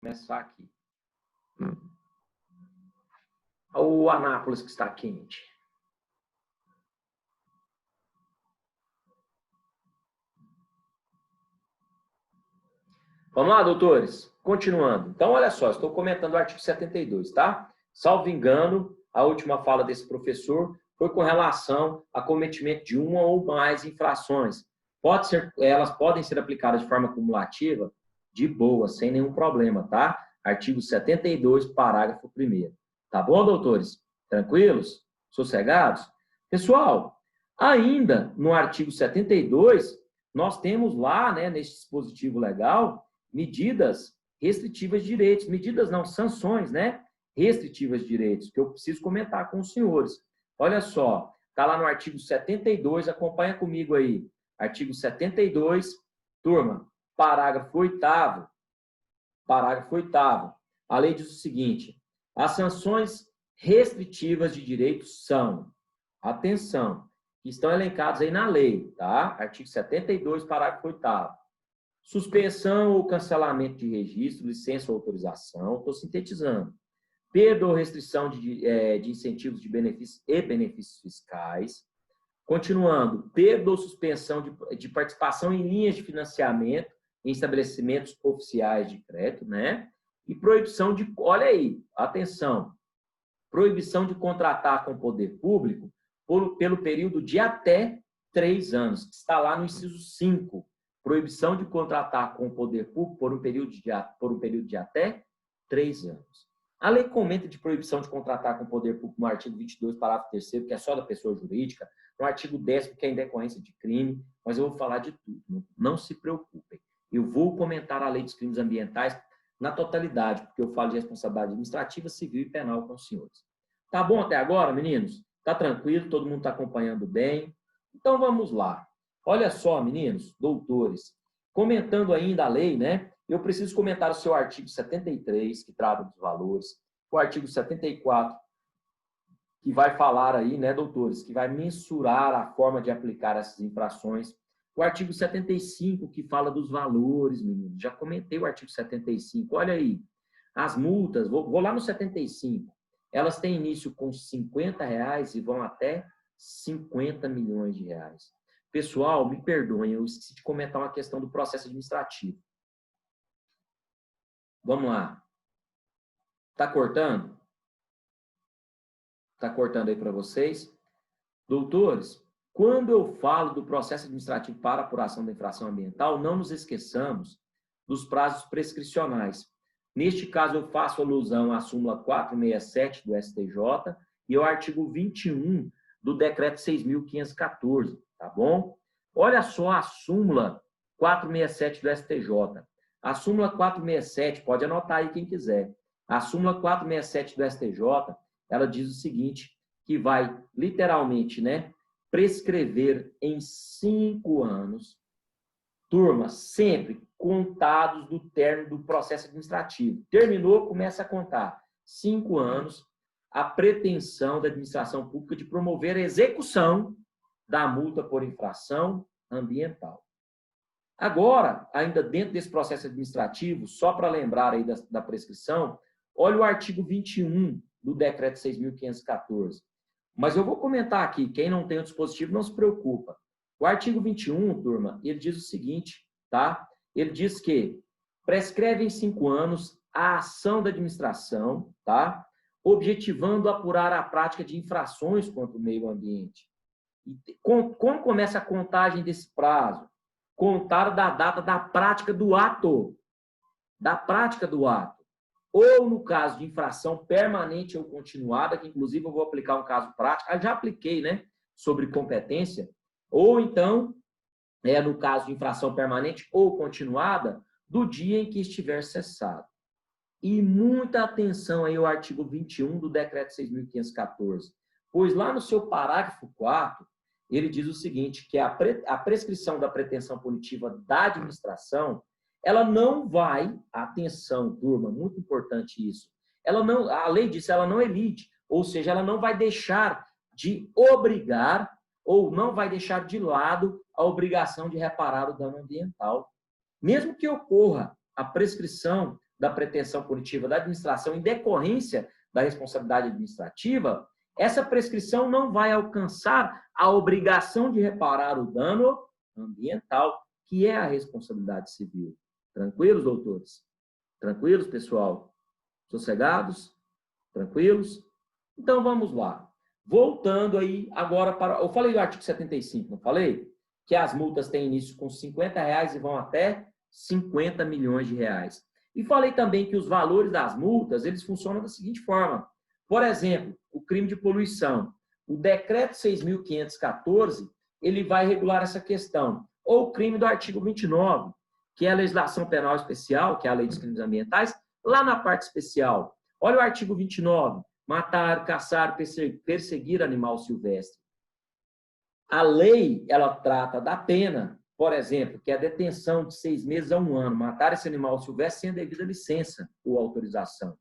Começar aqui. O Anápolis que está quente. Vamos lá, doutores? Continuando. Então, olha só, estou comentando o artigo 72, tá? Salvo engano, a última fala desse professor foi com relação a cometimento de uma ou mais infrações. Elas podem ser aplicadas de forma cumulativa? De boa, sem nenhum problema, tá? Artigo 72, parágrafo 1º. Tá bom, doutores? Tranquilos? Sossegados? Pessoal, ainda no artigo 72, nós temos lá, né, nesse dispositivo legal, medidas restritivas de direitos. Medidas não, sanções, né? Restritivas de direitos, que eu preciso comentar com os senhores. Olha só, está lá no artigo 72, acompanha comigo aí. Artigo 72, turma, parágrafo 8º. Parágrafo 8º. A lei diz o seguinte: as sanções restritivas de direitos são, atenção, que estão elencados aí na lei, tá? Artigo 72, parágrafo 8º. Suspensão ou cancelamento de registro, licença ou autorização, estou sintetizando. Perda ou restrição de incentivos de benefícios e benefícios fiscais. Continuando, perda ou suspensão de participação em linhas de financiamento em estabelecimentos oficiais de crédito, né? E proibição de, olha aí, atenção, proibição de contratar com o poder público pelo período de até 3 anos, que está lá no inciso 5. Proibição de contratar com o poder público por um período de até 3 anos. A lei comenta de proibição de contratar com o poder público no artigo 22, parágrafo 3º, que é só da pessoa jurídica, no artigo 10º, que é em decorrência de crime, mas eu vou falar de tudo, não se preocupem. Eu vou comentar a lei dos crimes ambientais na totalidade, porque eu falo de responsabilidade administrativa, civil e penal com os senhores. Tá bom até agora, meninos? Tá tranquilo? Todo mundo está acompanhando bem? Então vamos lá. Olha só, meninos, doutores, comentando ainda a lei, né? Eu preciso comentar o seu artigo 73, que trata dos valores, o artigo 74, que vai falar aí, né, doutores, que vai mensurar a forma de aplicar essas infrações. O artigo 75, que fala dos valores, meninos. Já comentei o artigo 75. Olha aí, as multas, vou lá no 75. Elas têm início com R$50 e vão até 50 milhões de reais. Pessoal, me perdoem, eu esqueci de comentar uma questão do processo administrativo. Vamos lá. Tá cortando? Tá cortando aí para vocês? Doutores, quando eu falo do processo administrativo para apuração da infração ambiental, não nos esqueçamos dos prazos prescricionais. Neste caso, eu faço alusão à súmula 467 do STJ e ao artigo 21 do decreto 6.514, tá bom? Olha só a súmula 467 do STJ. A súmula 467, pode anotar aí quem quiser. A súmula 467 do STJ, ela diz o seguinte, que vai literalmente, né, prescrever em 5 anos, turma, sempre contados do término do processo administrativo. Terminou, começa a contar 5 anos a pretensão da administração pública de promover a execução da multa por infração ambiental. Agora, ainda dentro desse processo administrativo, só para lembrar aí da prescrição, olha o artigo 21 do decreto 6.514. Mas eu vou comentar aqui, quem não tem o dispositivo não se preocupa. O artigo 21, turma, ele diz o seguinte, tá? Ele diz que prescreve em 5 anos a ação da administração, tá? Objetivando apurar a prática de infrações contra o meio ambiente. Como começa a contagem desse prazo? Contar da data da prática do ato. Da prática do ato. Ou no caso de infração permanente ou continuada, que inclusive eu vou aplicar um caso prático, já apliquei, né, sobre competência, ou então, no caso de infração permanente ou continuada, do dia em que estiver cessado. E muita atenção aí ao artigo 21 do decreto 6.514, pois lá no seu parágrafo 4º, ele diz o seguinte, que a prescrição da pretensão punitiva da administração, ela não vai, atenção, turma, muito importante isso, ela não, a lei diz, ela não elide, ou seja, ela não vai deixar de obrigar ou não vai deixar de lado a obrigação de reparar o dano ambiental. Mesmo que ocorra a prescrição da pretensão punitiva da administração em decorrência da responsabilidade administrativa, essa prescrição não vai alcançar a obrigação de reparar o dano ambiental, que é a responsabilidade civil. Tranquilos, doutores? Tranquilos, pessoal? Sossegados? Tranquilos? Então, vamos lá. Voltando aí agora para... Eu falei do artigo 75, não falei? Que as multas têm início com R$50 e vão até 50 milhões de reais. E falei também que os valores das multas, eles funcionam da seguinte forma. Por exemplo, o crime de poluição. O decreto 6.514, ele vai regular essa questão. Ou o crime do artigo 29, que é a legislação penal especial, que é a lei dos crimes ambientais, lá na parte especial. Olha o artigo 29, matar, caçar, perseguir animal silvestre. A lei, ela trata da pena, por exemplo, que é a detenção de 6 meses a 1 ano, matar esse animal silvestre sem a devida licença ou autorização.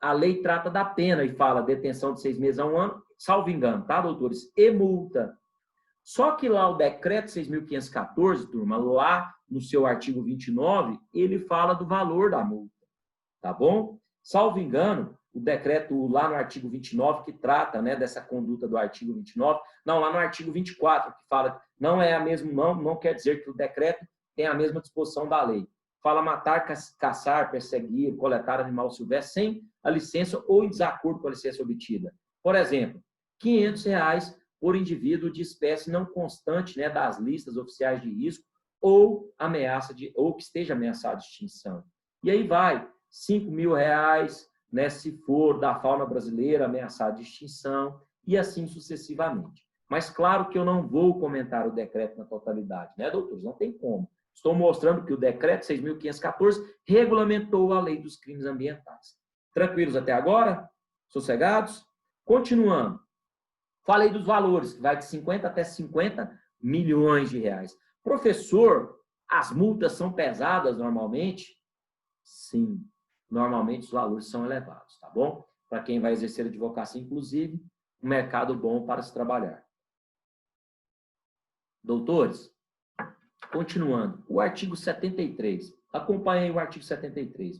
A lei trata da pena e fala detenção de 6 meses a 1 ano, salvo engano, tá, doutores? E multa. Só que lá o decreto 6.514, turma, lá no seu artigo 29, ele fala do valor da multa, tá bom? Salvo engano, o decreto lá no artigo 29, que trata, né, dessa conduta do artigo 29, não, lá no artigo 24, que fala, não é a mesma, não quer dizer que o decreto tem a mesma disposição da lei. Fala matar, caçar, perseguir, coletar animal silvestre sem a licença ou em desacordo com a licença obtida. Por exemplo, R$500 por indivíduo de espécie não constante, né, das listas oficiais de risco ou ou que esteja ameaçado de extinção. E aí vai, R$5.000, né, se for da fauna brasileira ameaçada de extinção, e assim sucessivamente. Mas claro que eu não vou comentar o decreto na totalidade, né, doutores? Não tem como. Estou mostrando que o decreto 6.514 regulamentou a lei dos crimes ambientais. Tranquilos até agora? Sossegados? Continuando. Falei dos valores, que vai de 50 até 50 milhões de reais. Professor, as multas são pesadas normalmente? Sim, normalmente os valores são elevados, tá bom? Para quem vai exercer advocacia, inclusive, um mercado bom para se trabalhar. Doutores, continuando, o artigo 73. Acompanhem o artigo 73.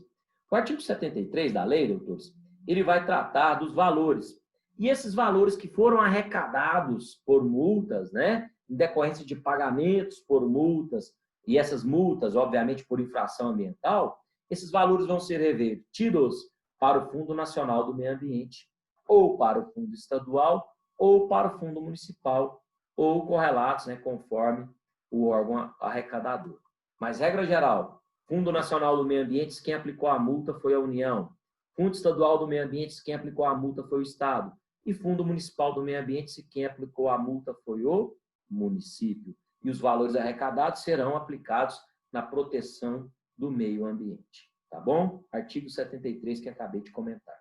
O artigo 73 da lei, doutores, ele vai tratar dos valores. E esses valores que foram arrecadados por multas, né, em decorrência de pagamentos por multas, e essas multas, obviamente, por infração ambiental, esses valores vão ser revertidos para o Fundo Nacional do Meio Ambiente, ou para o Fundo Estadual, ou para o Fundo Municipal, ou correlatos, né, conforme o órgão arrecadador. Mas, regra geral, Fundo Nacional do Meio Ambiente, quem aplicou a multa foi a União. Fundo Estadual do Meio Ambiente, quem aplicou a multa foi o Estado. E Fundo Municipal do Meio Ambiente, quem aplicou a multa foi o município. E os valores arrecadados serão aplicados na proteção do meio ambiente. Tá bom? Artigo 73 que acabei de comentar.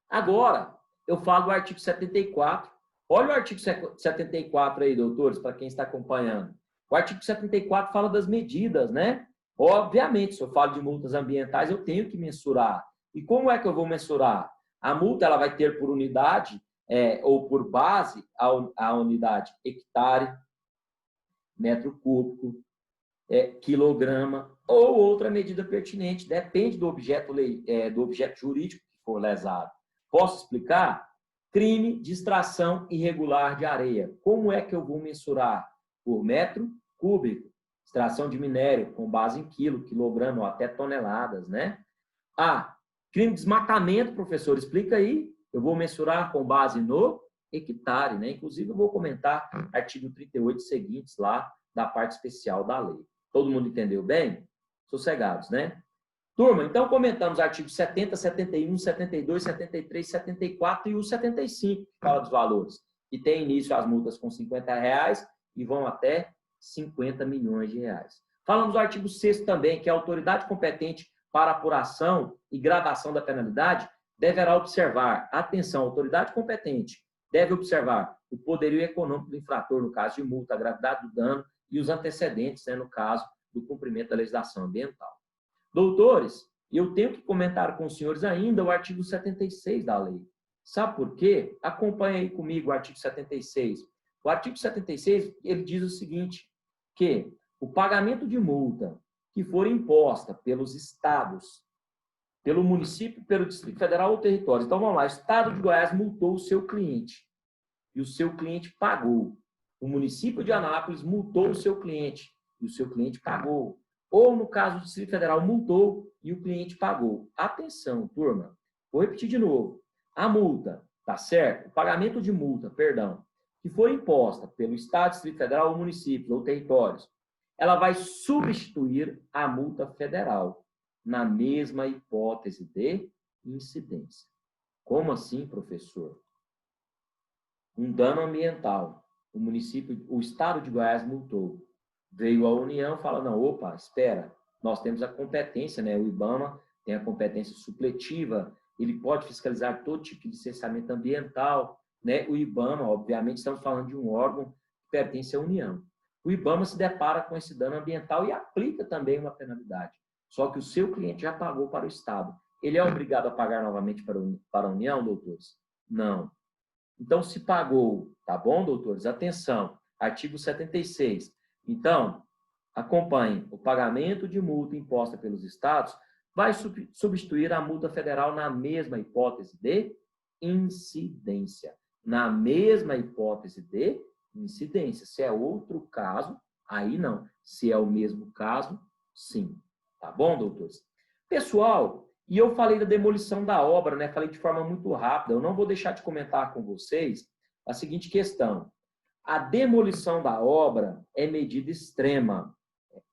Agora, eu falo do artigo 74. Olha o artigo 74 aí, doutores, para quem está acompanhando. O artigo 74 fala das medidas, né? Obviamente, se eu falo de multas ambientais, eu tenho que mensurar. E como é que eu vou mensurar? A multa ela vai ter por unidade ou por base a unidade hectare, metro cúbico, quilograma ou outra medida pertinente. Depende do objeto jurídico que for lesado. Posso explicar? Crime de extração irregular de areia. Como é que eu vou mensurar? Por metro cúbico. Extração de minério com base em quilo, quilograma ou até toneladas, né? Crime de desmatamento, professor, explica aí. Eu vou mensurar com base no hectare, né? Inclusive, eu vou comentar artigo 38 seguintes lá da parte especial da lei. Todo mundo entendeu bem? Sossegados, né? Turma, então comentamos artigos 70, 71, 72, 73, 74 e o 75, que fala dos valores. E tem início as multas com R$50 e vão até 50 milhões de reais. Falamos do artigo 6º também, que a autoridade competente para apuração e gradação da penalidade deverá observar, atenção, a autoridade competente deve observar o poderio econômico do infrator, no caso de multa, a gravidade do dano e os antecedentes, né, no caso do cumprimento da legislação ambiental. Doutores, eu tenho que comentar com os senhores ainda o artigo 76 da lei. Sabe por quê? Acompanhe aí comigo o artigo 76. O artigo 76, ele diz o seguinte, que o pagamento de multa que for imposta pelos estados pelo município, pelo Distrito Federal ou território. Então, vamos lá. O Estado de Goiás multou o seu cliente e o seu cliente pagou. O município de Anápolis multou o seu cliente e o seu cliente pagou. Ou, no caso do Distrito Federal, multou e o cliente pagou. Atenção, turma. Vou repetir de novo. A multa, tá certo? O pagamento de multa, perdão, que for imposta pelo Estado, Distrito Federal, ou municípios ou territórios, ela vai substituir a multa federal na mesma hipótese de incidência. Como assim, professor? Um dano ambiental. O município, o Estado de Goiás multou. Veio a União e fala, não, opa, espera, nós temos a competência, né? O IBAMA tem a competência supletiva, ele pode fiscalizar todo tipo de licenciamento ambiental, né? O IBAMA, obviamente, estamos falando de um órgão que pertence à União. O IBAMA se depara com esse dano ambiental e aplica também uma penalidade. Só que o seu cliente já pagou para o Estado. Ele é obrigado a pagar novamente para a União, doutores? Não. Então, se pagou, tá bom, doutores? Atenção, artigo 76. Então, acompanhem, o pagamento de multa imposta pelos estados vai substituir a multa federal na mesma hipótese de incidência. Na mesma hipótese de incidência. Se é outro caso, aí não. Se é o mesmo caso, sim. Tá bom, doutores? Pessoal, e eu falei da demolição da obra, né? Falei de forma muito rápida. Eu não vou deixar de comentar com vocês a seguinte questão. A demolição da obra é medida extrema.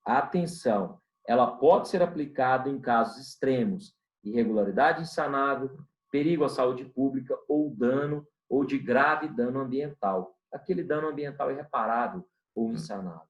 Atenção, ela pode ser aplicada em casos extremos, irregularidade insanável, perigo à saúde pública ou dano ou de grave dano ambiental. Aquele dano ambiental irreparável ou insanável.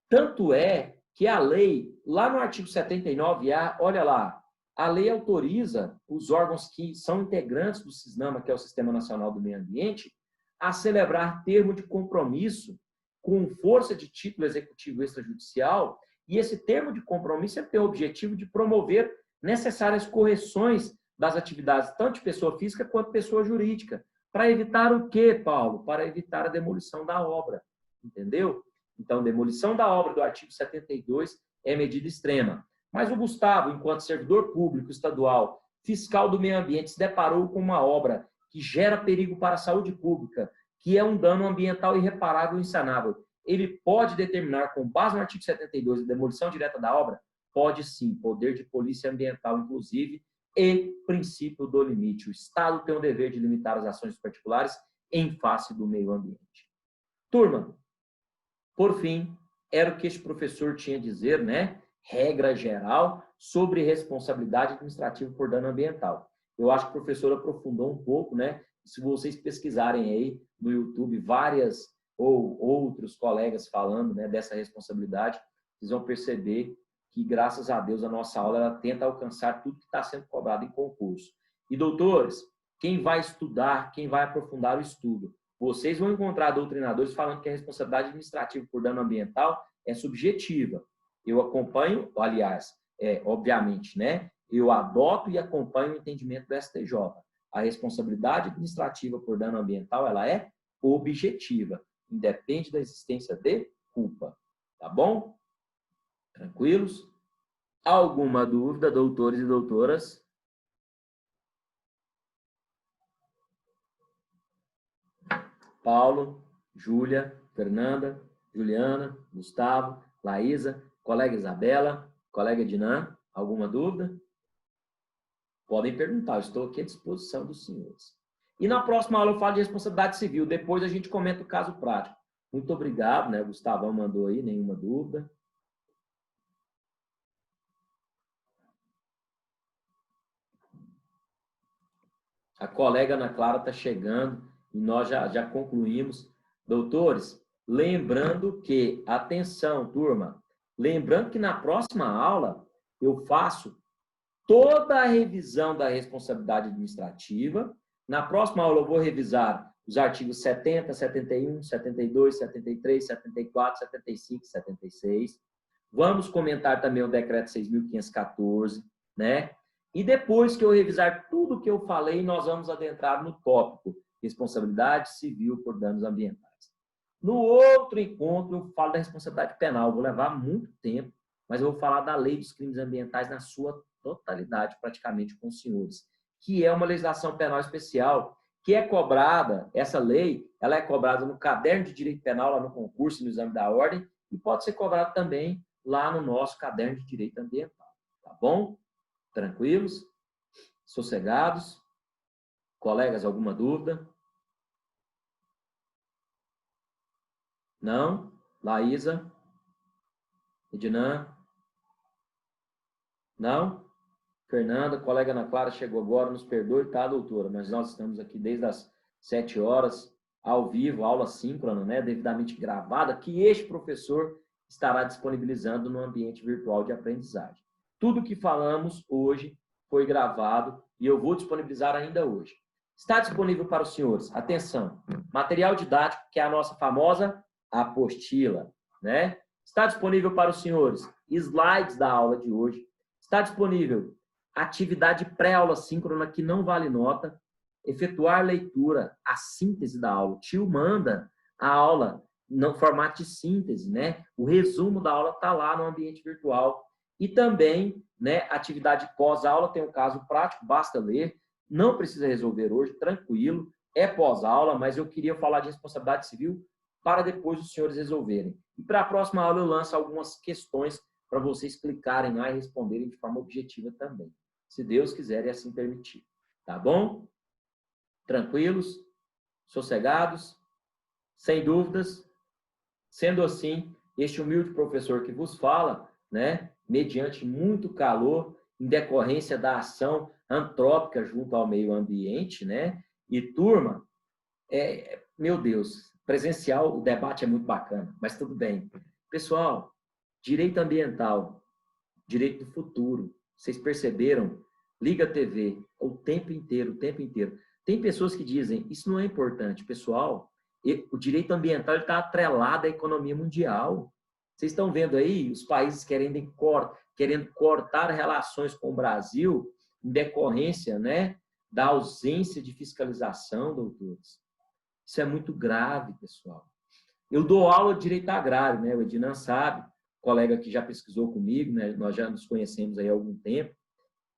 Tanto é que a lei, lá no artigo 79A, olha lá, a lei autoriza os órgãos que são integrantes do SISNAMA, que é o Sistema Nacional do Meio Ambiente, a celebrar termo de compromisso com força de título executivo extrajudicial, e esse termo de compromisso tem o objetivo de promover necessárias correções das atividades, tanto de pessoa física quanto pessoa jurídica, para evitar o quê, Paulo? Para evitar a demolição da obra, entendeu? Então, demolição da obra do artigo 72 é medida extrema. Mas o Gustavo, enquanto servidor público estadual, fiscal do meio ambiente, se deparou com uma obra que gera perigo para a saúde pública, que é um dano ambiental irreparável e insanável. Ele pode determinar, com base no artigo 72, a demolição direta da obra? Pode sim, poder de polícia ambiental, inclusive, e princípio do limite. O Estado tem o dever de limitar as ações particulares em face do meio ambiente. Turma, por fim, era o que este professor tinha a dizer, né? Regra geral sobre responsabilidade administrativa por dano ambiental. Eu acho que o professor aprofundou um pouco, né? Se vocês pesquisarem aí no YouTube várias ou outros colegas falando, né, dessa responsabilidade, vocês vão perceber que, graças a Deus, a nossa aula ela tenta alcançar tudo que está sendo cobrado em concurso. E, doutores, quem vai estudar, quem vai aprofundar o estudo, vocês vão encontrar doutrinadores falando que a responsabilidade administrativa por dano ambiental é subjetiva. Eu acompanho, aliás, obviamente, né? Eu adoto e acompanho o entendimento do STJ. A responsabilidade administrativa por dano ambiental, ela é objetiva, independe da existência de culpa. Tá bom? Tranquilos? Alguma dúvida, doutores e doutoras? Paulo, Júlia, Fernanda, Juliana, Gustavo, Laísa, colega Isabela, colega Dinan, alguma dúvida? Podem perguntar, eu estou aqui à disposição dos senhores. E na próxima aula eu falo de responsabilidade civil, depois a gente comenta o caso prático. Muito obrigado, né? O Gustavão mandou aí, nenhuma dúvida. A colega Ana Clara está chegando e nós já concluímos. Doutores, lembrando que, atenção, turma, lembrando que na próxima aula eu faço toda a revisão da responsabilidade administrativa. Na próxima aula eu vou revisar os artigos 70, 71, 72, 73, 74, 75 e 76. Vamos comentar também o decreto 6.514, né? E depois que eu revisar tudo que eu falei, nós vamos adentrar no tópico responsabilidade civil por danos ambientais. No outro encontro, eu falo da responsabilidade penal. Vou levar muito tempo, mas eu vou falar da lei dos crimes ambientais na sua totalidade praticamente com os senhores, que é uma legislação penal especial, que é cobrada, essa lei, ela é cobrada no caderno de direito penal, lá no concurso, no exame da ordem, e pode ser cobrada também lá no nosso caderno de direito ambiental. Tá bom? Tranquilos? Sossegados? Colegas, alguma dúvida? Não? Laísa? Ednan? Não? Fernanda, colega Ana Clara chegou agora, nos perdoe, tá, doutora? Mas nós estamos aqui desde as 7 horas, ao vivo, aula síncrona, né, devidamente gravada, que este professor estará disponibilizando no ambiente virtual de aprendizagem. Tudo que falamos hoje foi gravado e eu vou disponibilizar ainda hoje. Está disponível para os senhores, atenção, material didático, que é a nossa famosa apostila, né? Está disponível para os senhores slides da aula de hoje. Está disponível atividade pré-aula síncrona que não vale nota, efetuar leitura, a síntese da aula. O tio manda a aula no formato de síntese, né? O resumo da aula está lá no ambiente virtual. E também, né, atividade pós-aula, tem um caso prático, basta ler, não precisa resolver hoje, tranquilo, é pós-aula, mas eu queria falar de responsabilidade civil para depois os senhores resolverem. E para a próxima aula eu lanço algumas questões para vocês clicarem lá e responderem de forma objetiva também. Se Deus quiser e assim permitir. Tá bom? Tranquilos? Sossegados? Sem dúvidas? Sendo assim, este humilde professor que vos fala, né, mediante muito calor, em decorrência da ação antrópica junto ao meio ambiente, né, e turma, meu Deus, presencial, o debate é muito bacana, mas tudo bem. Pessoal, direito ambiental, direito do futuro, vocês perceberam? Liga a TV o tempo inteiro, o tempo inteiro. Tem pessoas que dizem, isso não é importante. Pessoal, o direito ambiental está atrelado à economia mundial. Vocês estão vendo aí os países querendo cortar relações com o Brasil em decorrência, né, da ausência de fiscalização, doutores. Isso é muito grave, pessoal. Eu dou aula de direito agrário, né? O Ednan sabe, colega que já pesquisou comigo, né? Nós já nos conhecemos aí há algum tempo.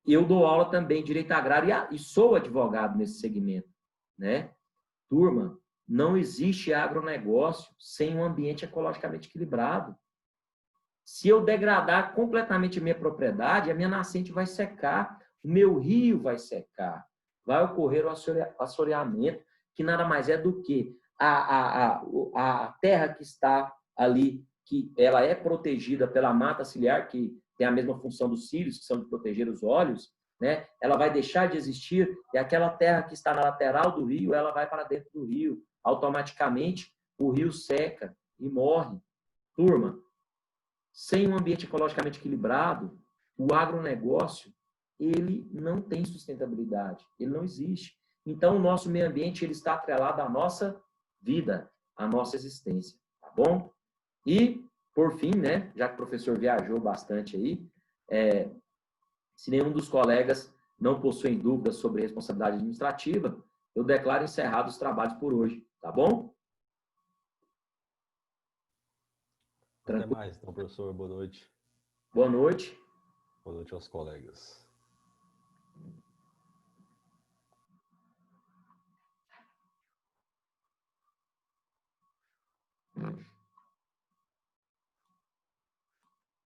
Eu dou aula também de direito agrário e sou advogado nesse segmento, né? Turma, não existe agronegócio sem um ambiente ecologicamente equilibrado. Se eu degradar completamente a minha propriedade, a minha nascente vai secar, o meu rio vai secar, vai ocorrer o assoreamento, que nada mais é do que a terra que está ali, que ela é protegida pela mata ciliar, que tem a mesma função dos cílios, que são de proteger os olhos, né? Ela vai deixar de existir e aquela terra que está na lateral do rio, ela vai para dentro do rio. Automaticamente, o rio seca e morre. Turma, sem um ambiente ecologicamente equilibrado, o agronegócio, ele não tem sustentabilidade, ele não existe. Então, o nosso meio ambiente ele está atrelado à nossa vida, à nossa existência, tá bom? E, por fim, né, já que o professor viajou bastante aí, se nenhum dos colegas não possuem dúvidas sobre responsabilidade administrativa, eu declaro encerrados os trabalhos por hoje, tá bom? Até mais, então, professor. Boa noite. Boa noite. Boa noite aos colegas.